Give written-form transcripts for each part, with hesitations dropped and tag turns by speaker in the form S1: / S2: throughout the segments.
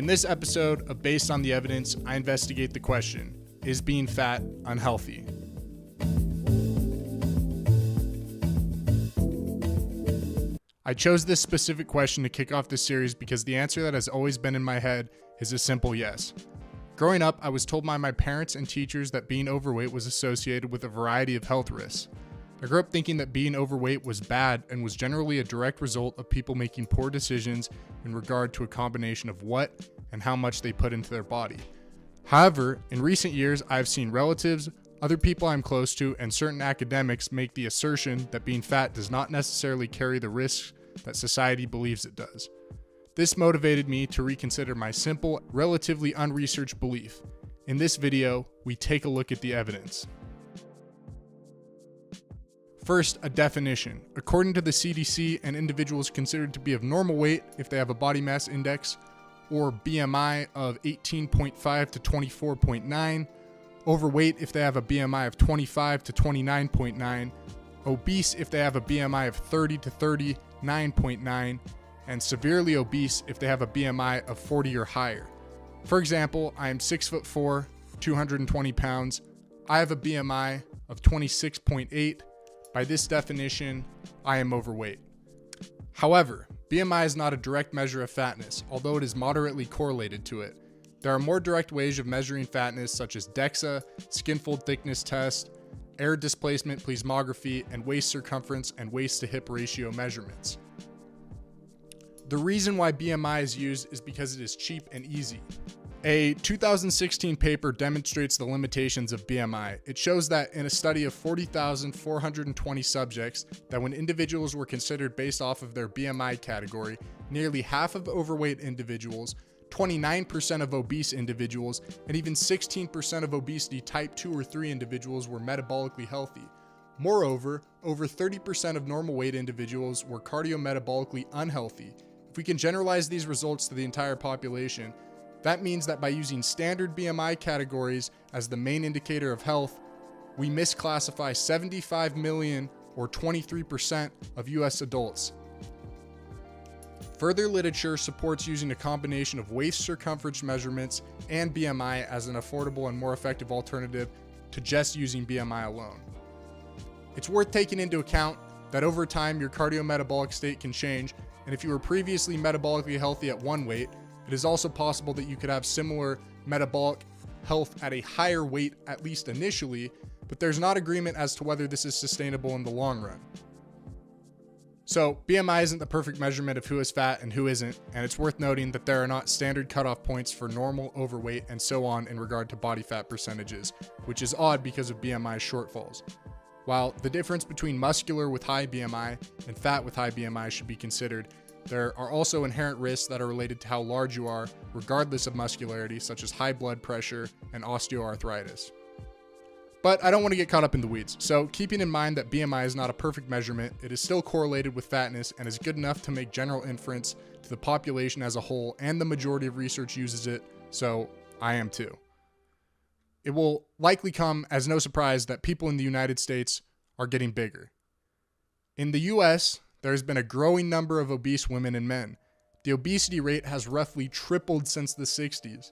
S1: In this episode of Based on the Evidence, I investigate the question, is being fat unhealthy? I chose this specific question to kick off this series because the answer that has always been in my head is a simple yes. Growing up, I was told by my parents and teachers that being overweight was associated with a variety of health risks. I grew up thinking that being overweight was bad and was generally a direct result of people making poor decisions in regard to a combination of what and how much they put into their body. However, in recent years, I've seen relatives, other people I'm close to, and certain academics make the assertion that being fat does not necessarily carry the risks that society believes it does. This motivated me to reconsider my simple, relatively unresearched belief. In this video, we take a look at the evidence. First, a definition. According to the CDC, an individual is considered to be of normal weight if they have a body mass index or BMI of 18.5 to 24.9, overweight if they have a BMI of 25 to 29.9, obese if they have a BMI of 30 to 39.9, and severely obese if they have a BMI of 40 or higher. For example, I am 6'4", 220 pounds. I have a BMI of 26.8. By this definition, I am overweight. However, BMI is not a direct measure of fatness, although it is moderately correlated to it. There are more direct ways of measuring fatness such as DEXA, skin fold thickness test, air displacement plethysmography, and waist circumference and waist to hip ratio measurements. The reason why BMI is used is because it is cheap and easy. A 2016 paper demonstrates the limitations of BMI. It shows that in a study of 40,420 subjects, that when individuals were considered based off of their BMI category, nearly half of overweight individuals, 29% of obese individuals, and even 16% of obesity type 2 or 3 individuals were metabolically healthy. Moreover, over 30% of normal weight individuals were cardiometabolically unhealthy. If we can generalize these results to the entire population, that means that by using standard BMI categories as the main indicator of health, we misclassify 75 million or 23% of US adults. Further literature supports using a combination of waist circumference measurements and BMI as an affordable and more effective alternative to just using BMI alone. It's worth taking into account that over time your cardiometabolic state can change, and if you were previously metabolically healthy at one weight, it is also possible that you could have similar metabolic health at a higher weight, at least initially, but there's not agreement as to whether this is sustainable in the long run. So BMI isn't the perfect measurement of who is fat and who isn't, and it's worth noting that there are not standard cutoff points for normal, overweight, and so on in regard to body fat percentages, which is odd because of BMI shortfalls. While the difference between muscular with high BMI and fat with high BMI should be considered, there are also inherent risks that are related to how large you are, regardless of muscularity, such as high blood pressure and osteoarthritis. But I don't want to get caught up in the weeds, so keeping in mind that BMI is not a perfect measurement, it is still correlated with fatness and is good enough to make general inference to the population as a whole, and the majority of research uses it, so I am too. It will likely come as no surprise that people in the United States are getting bigger. In the US, there has been a growing number of obese women and men. The obesity rate has roughly tripled since the 60s.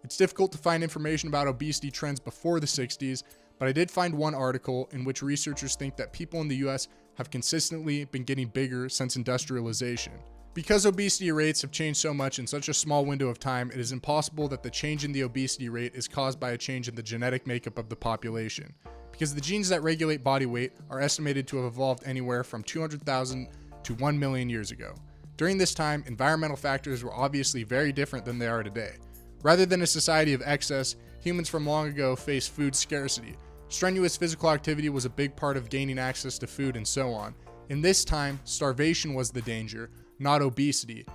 S1: It's difficult to find information about obesity trends before the 60s, but I did find one article in which researchers think that people in the US have consistently been getting bigger since industrialization. Because obesity rates have changed so much in such a small window of time, it is impossible that the change in the obesity rate is caused by a change in the genetic makeup of the population, because the genes that regulate body weight are estimated to have evolved anywhere from 200,000 to 1 million years ago. During this time, environmental factors were obviously very different than they are today. Rather than a society of excess, humans from long ago faced food scarcity. Strenuous physical activity was a big part of gaining access to food and so on. In this time, starvation was the danger, not obesity.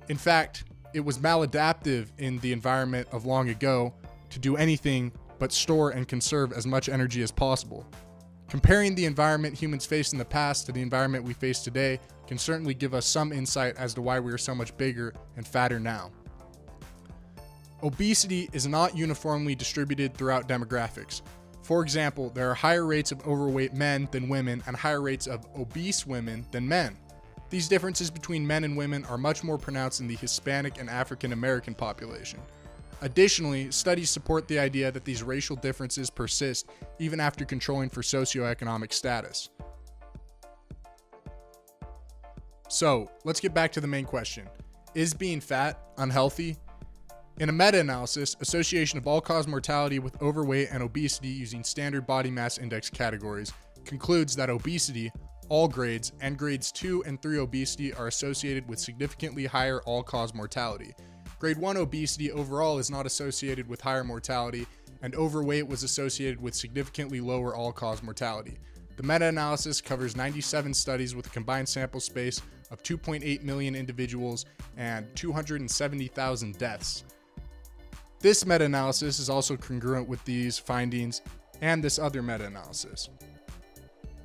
S1: In fact, it was maladaptive in the environment of long ago to do anything but store and conserve as much energy as possible. Comparing the environment humans faced in the past to the environment we face today can certainly give us some insight as to why we are so much bigger and fatter now. Obesity is not uniformly distributed throughout demographics. For example, there are higher rates of overweight men than women and higher rates of obese women than men. These differences between men and women are much more pronounced in the Hispanic and African American population. Additionally, studies support the idea that these racial differences persist even after controlling for socioeconomic status. So, let's get back to the main question. Is being fat unhealthy? In a meta-analysis, association of all-cause mortality with overweight and obesity using standard body mass index categories concludes that obesity, all grades, and grades 2 and 3 obesity are associated with significantly higher all-cause mortality. Grade 1 obesity overall is not associated with higher mortality, and overweight was associated with significantly lower all-cause mortality. The meta-analysis covers 97 studies with a combined sample space of 2.8 million individuals and 270,000 deaths. This meta-analysis is also congruent with these findings and this other meta-analysis.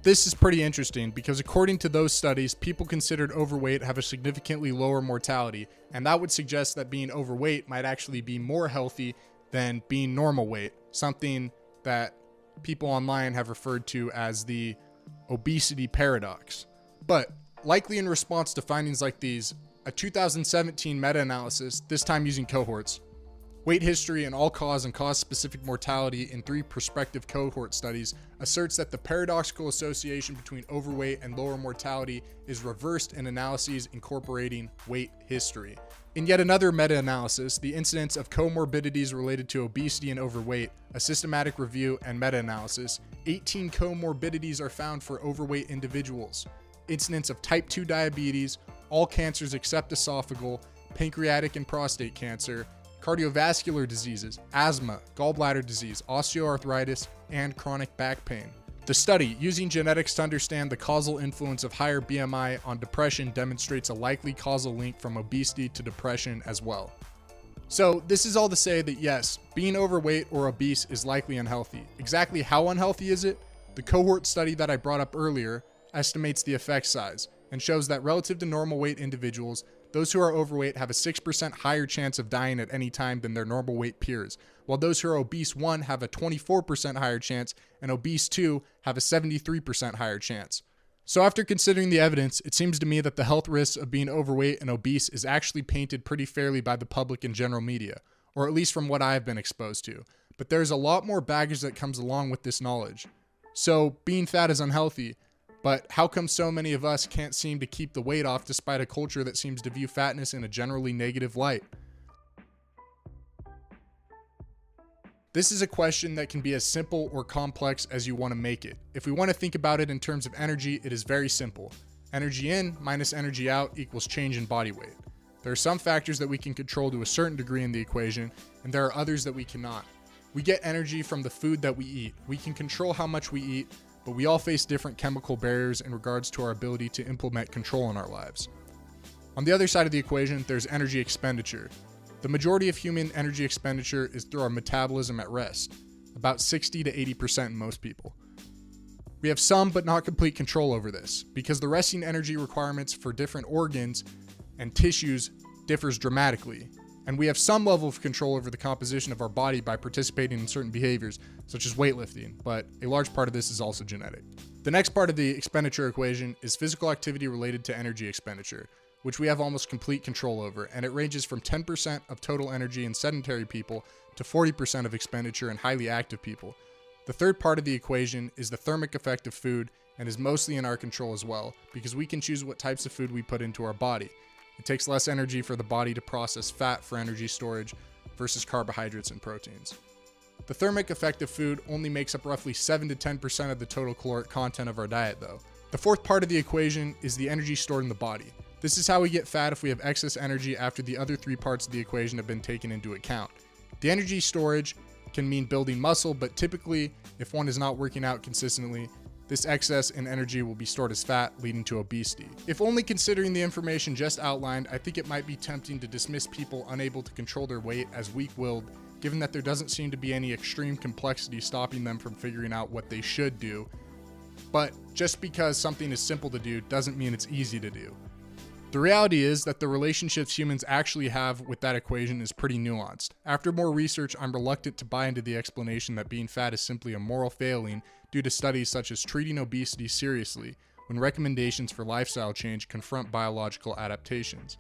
S1: This is pretty interesting because according to those studies, people considered overweight have a significantly lower mortality, and that would suggest that being overweight might actually be more healthy than being normal weight, something that people online have referred to as the obesity paradox. But likely in response to findings like these, a 2017 meta-analysis, this time using cohorts, weight history and all-cause and cause-specific mortality in 3 prospective cohort studies asserts that the paradoxical association between overweight and lower mortality is reversed in analyses incorporating weight history. In yet another meta-analysis, the incidence of comorbidities related to obesity and overweight, a systematic review and meta-analysis, 18 comorbidities are found for overweight individuals. Incidence of type 2 diabetes, all cancers except esophageal, pancreatic and prostate cancer, cardiovascular diseases, asthma, gallbladder disease, osteoarthritis, and chronic back pain. The study, using genetics to understand the causal influence of higher BMI on depression, demonstrates a likely causal link from obesity to depression as well. So this is all to say that yes, being overweight or obese is likely unhealthy. Exactly how unhealthy is it? The cohort study that I brought up earlier estimates the effect size and shows that relative to normal weight individuals, those who are overweight have a 6% higher chance of dying at any time than their normal weight peers, while those who are obese 1 have a 24% higher chance and obese 2 have a 73% higher chance. So after considering the evidence, it seems to me that the health risks of being overweight and obese is actually painted pretty fairly by the public and general media, or at least from what I've been exposed to. But there's a lot more baggage that comes along with this knowledge. So being fat is unhealthy, but how come so many of us can't seem to keep the weight off despite a culture that seems to view fatness in a generally negative light? This is a question that can be as simple or complex as you want to make it. If we want to think about it in terms of energy, it is very simple. Energy in minus energy out equals change in body weight. There are some factors that we can control to a certain degree in the equation, and there are others that we cannot. We get energy from the food that we eat. We can control how much we eat, but we all face different chemical barriers in regards to our ability to implement control in our lives. On the other side of the equation, there's energy expenditure. The majority of human energy expenditure is through our metabolism at rest, about 60 to 80% in most people. We have some but not complete control over this, because the resting energy requirements for different organs and tissues differs dramatically, and we have some level of control over the composition of our body by participating in certain behaviors, such as weightlifting, but a large part of this is also genetic. The next part of the expenditure equation is physical activity related to energy expenditure, which we have almost complete control over, and it ranges from 10% of total energy in sedentary people to 40% of expenditure in highly active people. The third part of the equation is the thermic effect of food and is mostly in our control as well, because we can choose what types of food we put into our body. It takes less energy for the body to process fat for energy storage versus carbohydrates and proteins. The thermic effect of food only makes up roughly 7 to 10% of the total caloric content of our diet though. The fourth part of the equation is the energy stored in the body. This is how we get fat if we have excess energy after the other 3 parts of the equation have been taken into account. The energy storage can mean building muscle, but typically, if one is not working out consistently, this excess in energy will be stored as fat, leading to obesity. If only considering the information just outlined, I think it might be tempting to dismiss people unable to control their weight as weak-willed, given that there doesn't seem to be any extreme complexity stopping them from figuring out what they should do. But just because something is simple to do doesn't mean it's easy to do. The reality is that the relationships humans actually have with that equation is pretty nuanced. After more research, I'm reluctant to buy into the explanation that being fat is simply a moral failing due to studies such as treating obesity seriously, when recommendations for lifestyle change confront biological adaptations.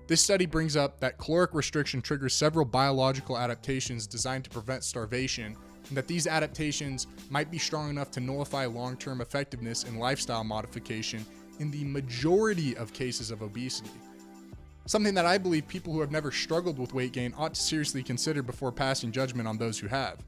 S1: This study brings up that caloric restriction triggers several biological adaptations designed to prevent starvation, and that these adaptations might be strong enough to nullify long-term effectiveness in lifestyle modification in the majority of cases of obesity. Something that I believe people who have never struggled with weight gain ought to seriously consider before passing judgment on those who have.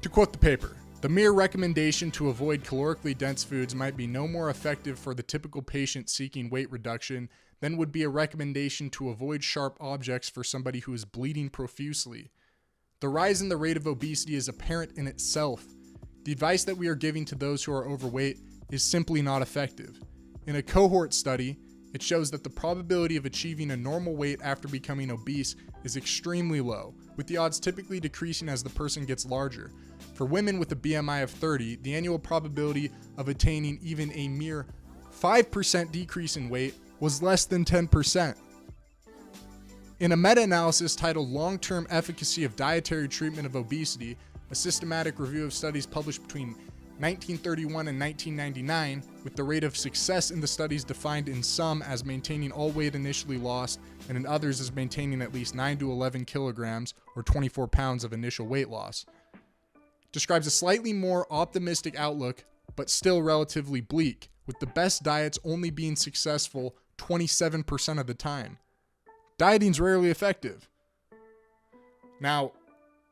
S1: To quote the paper, the mere recommendation to avoid calorically dense foods might be no more effective for the typical patient seeking weight reduction than would be a recommendation to avoid sharp objects for somebody who is bleeding profusely. The rise in the rate of obesity is apparent in itself. The advice that we are giving to those who are overweight is simply not effective. In a cohort study, it shows that the probability of achieving a normal weight after becoming obese is extremely low, with the odds typically decreasing as the person gets larger. For women with a BMI of 30, the annual probability of attaining even a mere 5% decrease in weight was less than 10%. In a meta-analysis titled Long-Term Efficacy of Dietary Treatment of Obesity, a systematic review of studies published between 1931 and 1999, with the rate of success in the studies defined in some as maintaining all weight initially lost and in others as maintaining at least 9 to 11 kilograms or 24 pounds of initial weight loss, describes a slightly more optimistic outlook, but still relatively bleak, with the best diets only being successful 27% of the time. Dieting's rarely effective. Now,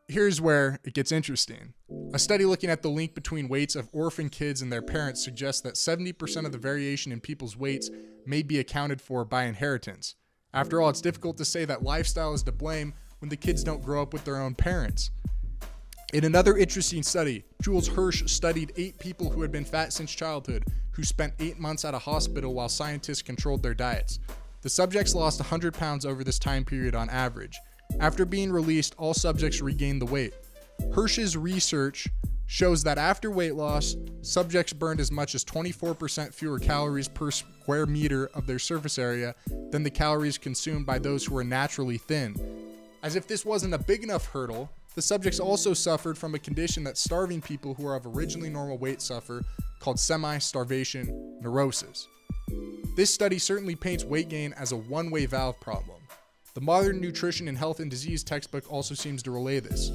S1: here's where it gets interesting. A study looking at the link between weights of orphan kids and their parents suggests that 70% of the variation in people's weights may be accounted for by inheritance. After all, it's difficult to say that lifestyle is to blame when the kids don't grow up with their own parents. In another interesting study, Jules Hirsch studied 8 people who had been fat since childhood, who spent 8 months at a hospital while scientists controlled their diets. The subjects lost 100 pounds over this time period on average. After being released, all subjects regained the weight. Hirsch's research shows that after weight loss, subjects burned as much as 24% fewer calories per square meter of their surface area than the calories consumed by those who were naturally thin. As if this wasn't a big enough hurdle, the subjects also suffered from a condition that starving people who are of originally normal weight suffer, called semi-starvation neurosis. This study certainly paints weight gain as a one-way valve problem. The Modern Nutrition in Health and Disease textbook also seems to relay this.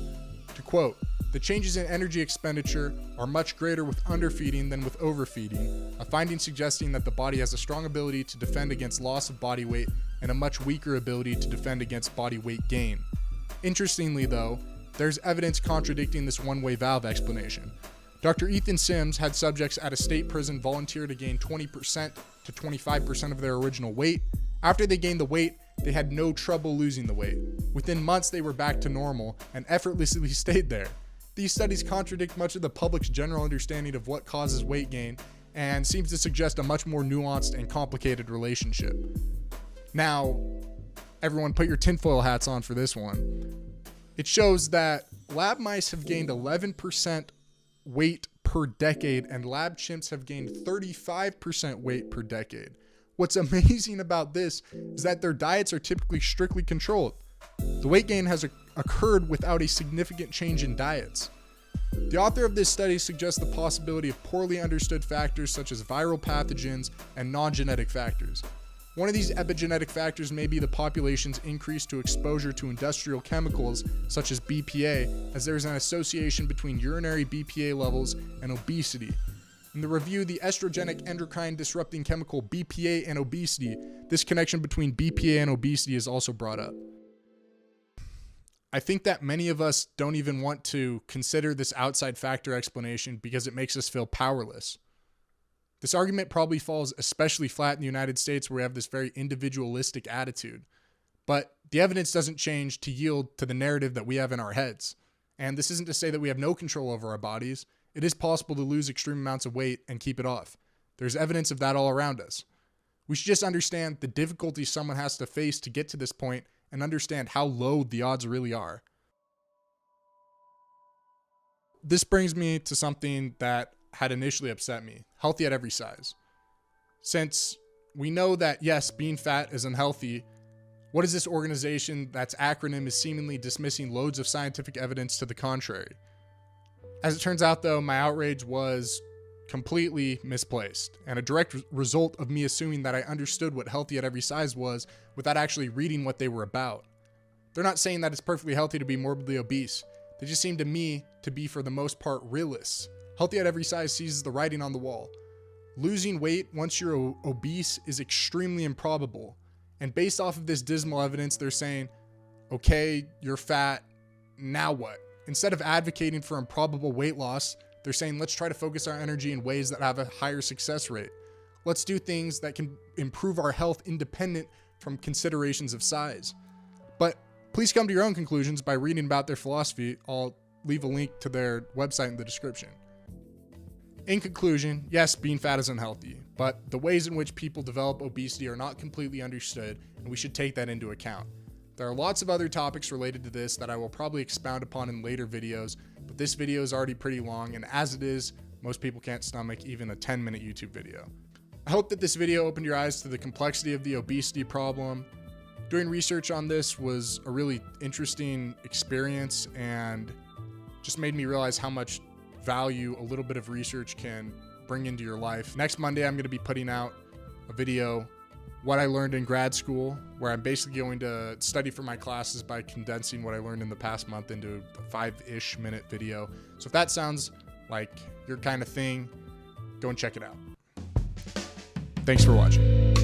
S1: To quote, "The changes in energy expenditure are much greater with underfeeding than with overfeeding, a finding suggesting that the body has a strong ability to defend against loss of body weight and a much weaker ability to defend against body weight gain." Interestingly though, there's evidence contradicting this one-way valve explanation. Dr. Ethan Sims had subjects at a state prison volunteer to gain 20% to 25% of their original weight. After they gained the weight, they had no trouble losing the weight. Within months, they were back to normal and effortlessly stayed there. These studies contradict much of the public's general understanding of what causes weight gain and seems to suggest a much more nuanced and complicated relationship. Now, everyone put your tinfoil hats on for this one. It shows that lab mice have gained 11% weight per decade and lab chimps have gained 35% weight per decade. What's amazing about this is that their diets are typically strictly controlled. The weight gain has occurred without a significant change in diets. The author of this study suggests the possibility of poorly understood factors such as viral pathogens and non-genetic factors. One of these epigenetic factors may be the population's increase to exposure to industrial chemicals such as BPA, as there is an association between urinary BPA levels and obesity. In the review, The Estrogenic Endocrine Disrupting Chemical BPA and Obesity, this connection between BPA and obesity is also brought up. I think that many of us don't even want to consider this outside factor explanation because it makes us feel powerless. This argument probably falls especially flat in the United States, where we have this very individualistic attitude. But the evidence doesn't change to yield to the narrative that we have in our heads. And this isn't to say that we have no control over our bodies. It is possible to lose extreme amounts of weight and keep it off. There's evidence of that all around us. We should just understand the difficulties someone has to face to get to this point and understand how low the odds really are. This brings me to something that had initially upset me: healthy at every size. Since we know that, yes, being fat is unhealthy, what is this organization that's acronym is seemingly dismissing loads of scientific evidence to the contrary? As it turns out, though, my outrage was completely misplaced and a direct result of me assuming that I understood what healthy at every size was without actually reading what they were about. They're not saying that it's perfectly healthy to be morbidly obese. They just seem to me to be, for the most part, realists. Healthy at every size sees the writing on the wall. Losing weight once you're obese is extremely improbable. And based off of this dismal evidence, they're saying, okay, you're fat, now what? Instead of advocating for improbable weight loss, they're saying, let's try to focus our energy in ways that have a higher success rate. Let's do things that can improve our health independent from considerations of size. But please come to your own conclusions by reading about their philosophy. I'll leave a link to their website in the description. In conclusion, yes, being fat is unhealthy, but the ways in which people develop obesity are not completely understood, and we should take that into account. There are lots of other topics related to this that I will probably expound upon in later videos, but this video is already pretty long, and as it is, most people can't stomach even a 10-minute YouTube video. I hope that this video opened your eyes to the complexity of the obesity problem. Doing research on this was a really interesting experience and just made me realize how much value a little bit of research can bring into your life. Next Monday, I'm going to be putting out a video, what I learned in grad school, where I'm basically going to study for my classes by condensing what I learned in the past month into a 5-ish minute video. So if that sounds like your kind of thing, go and check it out. Thanks for watching.